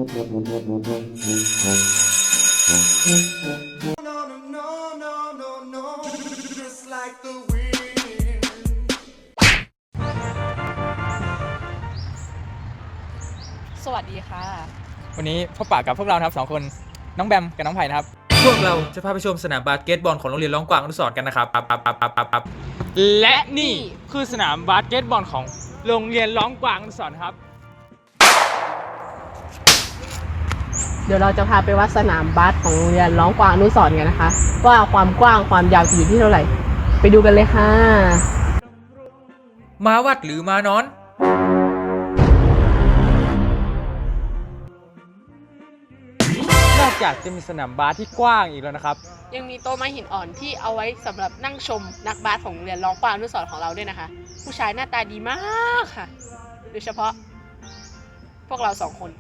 สวัสดีค่ะวันนี้พบปะกับพวกเราครับ2 คนน้องแบมกับน้องไผ่นะครับพวกเราจะพาไปชมสนามบาสเกตบอลของโรงเรียนร้องกวางอนุสรณ์กันนะครับและนี่คือสนามบาสเกตบอลของโรงเรียนร้องกวางอนุสรณ์ครับ เดี๋ยวเราจะพาไปวัดสนามบาสของโรงเรียนร้องกวางอนุสรณ์กันนะคะว่าความกว้างความยาวจะอยู่ที่เท่าไหร่ไปดูกันเลยค่ะมาวัดหรือมานอนนอกจากจะมีสนามบาสที่กว้างอีกแล้วนะครับยังมีโต๊ะไม้หินอ่อนที่เอาไว้สำหรับนั่งชมนักบาสของโรงเรียนร้องกวางอนุสรณ์ของเราด้วยนะคะผู้ชายหน้าตาดีมากค่ะโดยเฉพาะพวกเรา2 คน